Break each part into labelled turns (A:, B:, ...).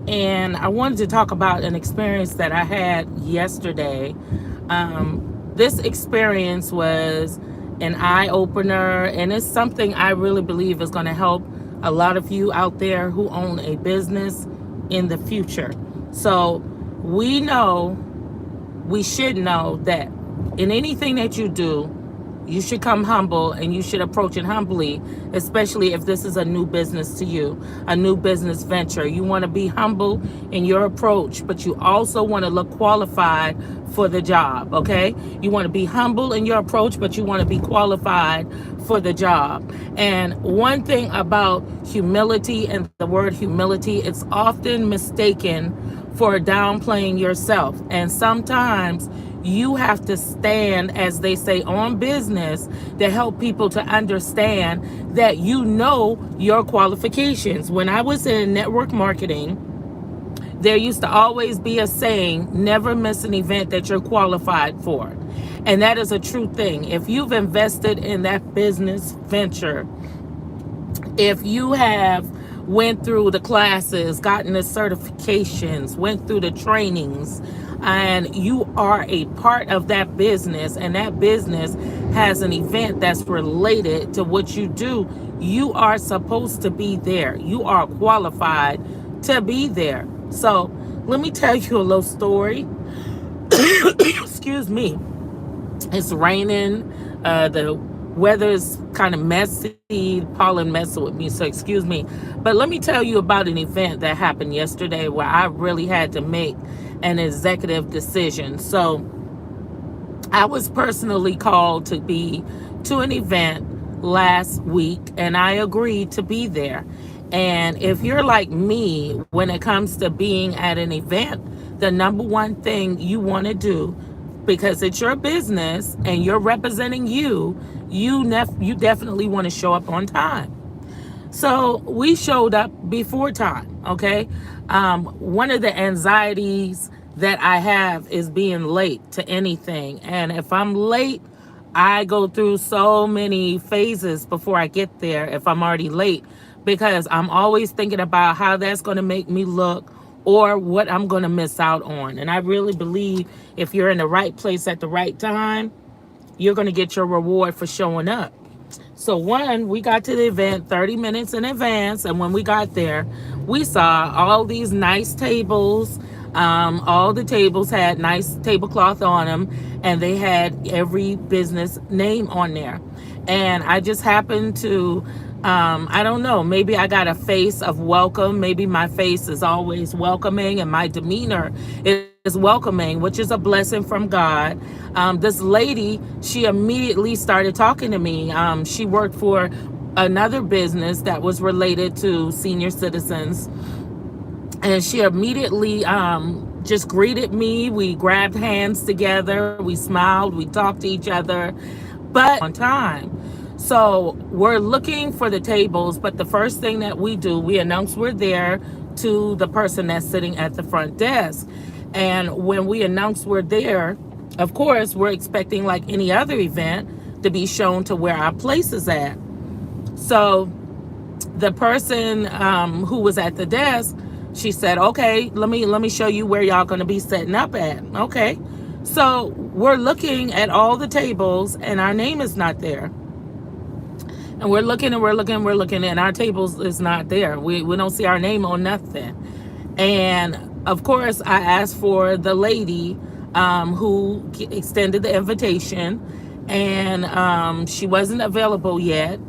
A: And I wanted to talk about an experience that I had yesterday. This experience was an eye opener, and it's something I really believe is going to help a lot of you out there who own a business in the future. So, we know, we should know that in anything that you do, you should come humble and you should approach it humbly, especially if this is a new business to you, a new business venture. You want to be humble in your approach, but you also want to look qualified for the job, okay? You want to be humble in your approach, but you want to be qualified for the job. And one thing about humility and the word humility, it's often mistaken for downplaying yourself. And sometimes you have to stand, as they say, on business to help people to understand that you know your qualifications. When I was in network marketing, there used to always be a saying, never miss an event that you're qualified for. And that is a true thing. If you've invested in that business venture, if you have went through the classes, gotten the certifications, went through the trainings, and you are a part of that business, and that business has an event that's related to what you do, you are supposed to be there. You are qualified to be there. So let me tell you a little story. Excuse me. It's raining. The weather is kind of messy. Pollen messing with me, so excuse me. But let me tell you about an event that happened yesterday where I really had to make an executive decision. So I was personally called to be to an event last week, and I agreed to be there. And if you're like me, when it comes to being at an event, the number one thing you want to do, because it's your business and you're representing you, you definitely want to show up on time. So we showed up before time, okay? One of the anxieties that I have is being late to anything. And if I'm late, I go through so many phases before I get there if I'm already late, because I'm always thinking about how that's going to make me look or what I'm going to miss out on. And I really believe if you're in the right place at the right time, you're going to get your reward for showing up. So one, we got to the event 30 minutes in advance, and when we got there, we saw all these nice tables. All the tables had nice tablecloth on them, and they had every business name on there. And I just happened to, I don't know, maybe I got a face of welcome. Maybe my face is always welcoming, and my demeanor is welcoming, which is a blessing from God. This lady, she immediately started talking to me. She worked for another business that was related to senior citizens, and she immediately just greeted me. We grabbed hands together, we smiled, we talked to each other, but on time. So we're looking for the tables, but the first thing that we do, we announce we're there to the person that's sitting at the front desk. And when we announce we're there, of course, we're expecting, like any other event, to be shown to where our place is at. So the person who was at the desk, she said, "Okay, let me show you where y'all going to be setting up at." Okay, so we're looking at all the tables, and our name is not there. And we're looking and we're looking and we're looking, and our tables is not there. We don't see our name on nothing. And of course, I asked for the lady who extended the invitation, and she wasn't available yet,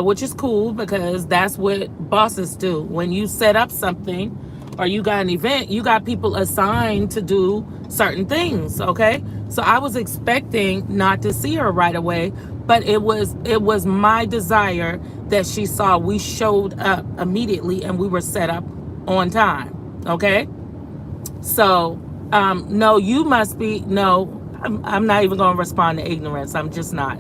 A: which is cool because that's what bosses do. When you set up something or you got an event, you got people assigned to do certain things, okay? So I was expecting not to see her right away, but it was my desire that she saw we showed up immediately and we were set up on time, okay? So, no, you must be, no, I'm not even going to respond to ignorance. I'm just not.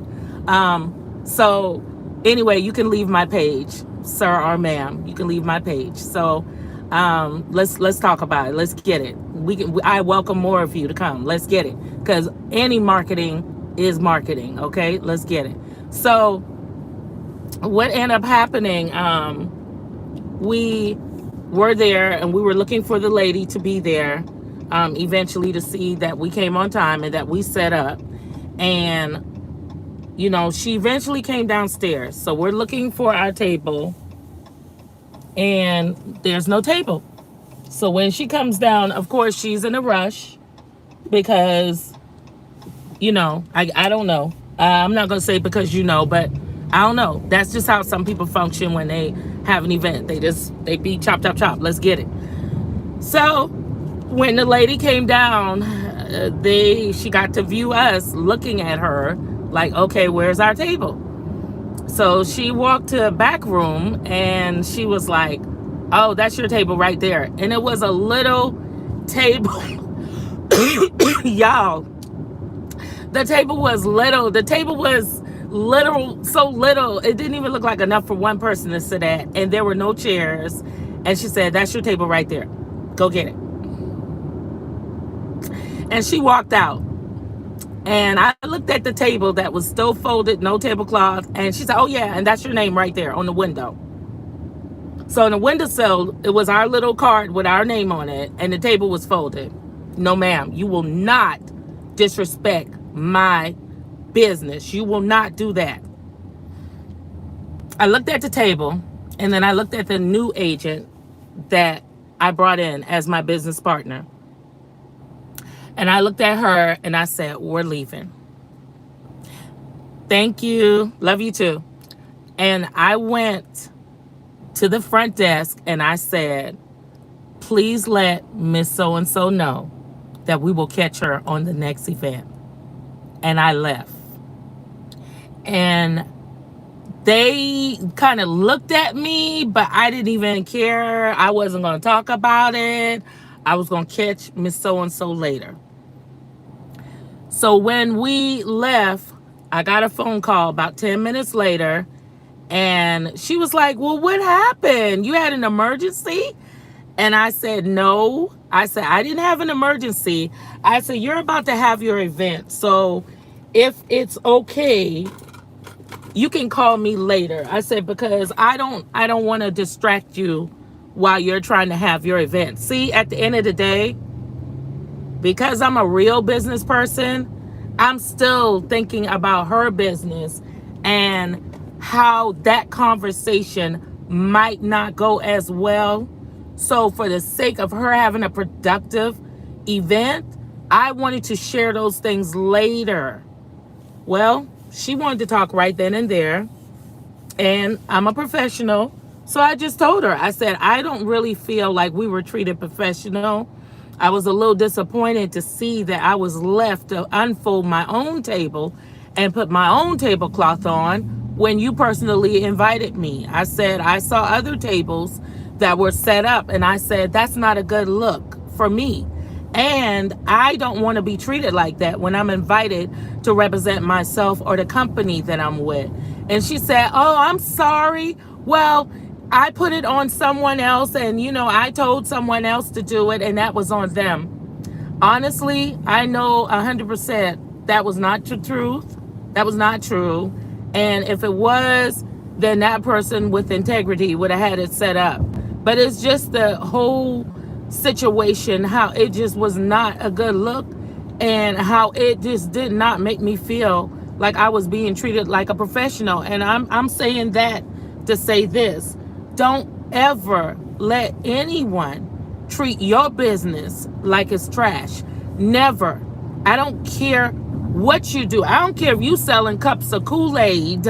A: So anyway, you can leave my page, sir or ma'am. You can leave my page. So, let's talk about it. Let's get it. I welcome more of you to come. Let's get it. Because any marketing is marketing. Okay. Let's get it. So what ended up happening, we were there, and we were looking for the lady to be there, eventually, to see that we came on time and that we set up. And she eventually came downstairs. So we're looking for our table, and there's no table. So when she comes down, of course, she's in a rush because, I don't know. I'm not going to say because but I don't know. That's just how some people function when they have an event. They be chop, chop, chop. Let's get it. So when the lady came down, she got to view us looking at her like, okay, where's our table? So she walked to a back room and she was like, oh, that's your table right there. And it was a little table. Y'all, the table was little. The table was literal, so little. It didn't even look like enough for one person to sit at. And there were no chairs. And she said, that's your table right there. Go get it. And she walked out. And I looked at the table that was still folded, no tablecloth. And she said, oh, yeah, and that's your name right there on the window. So on the windowsill, it was our little card with our name on it. And the table was folded. No, ma'am, you will not disrespect my business. You will not do that. I looked at the table, and then I looked at the new agent that I brought in as my business partner. And I looked at her and I said, we're leaving. Thank you. Love you too. And I went to the front desk and I said, please let Miss So-and-so know that we will catch her on the next event. And I left. And they kind of looked at me, but I didn't even care. I wasn't going to talk about it. I was going to catch Miss So-and-so later. So when we left, I got a phone call about 10 minutes later. And she was like, well, what happened? You had an emergency? And I said, no. I said, I didn't have an emergency. I said, you're about to have your event. So if it's okay, you can call me later. I said, because I don't want to distract you while you're trying to have your event. See, at the end of the day, because I'm a real business person, I'm still thinking about her business and how that conversation might not go as well. So for the sake of her having a productive event, I wanted to share those things later. Well, she wanted to talk right then and there, and I'm a professional. So I just told her, I said, I don't really feel like we were treated professional. I was a little disappointed to see that I was left to unfold my own table and put my own tablecloth on when you personally invited me. I said, I saw other tables that were set up, and I said, that's not a good look for me. And I don't want to be treated like that when I'm invited to represent myself or the company that I'm with. And she said, oh, I'm sorry. Well, I put it on someone else, and I told someone else to do it, and that was on them. Honestly, I know 100% that was not the truth. That was not true. And if it was, then that person with integrity would have had it set up. But it's just the whole situation, how it just was not a good look, and how it just did not make me feel like I was being treated like a professional. And I'm saying that to say this: don't ever let anyone treat your business like it's trash. Never. I don't care what you do. I don't care if you selling cups of Kool-Aid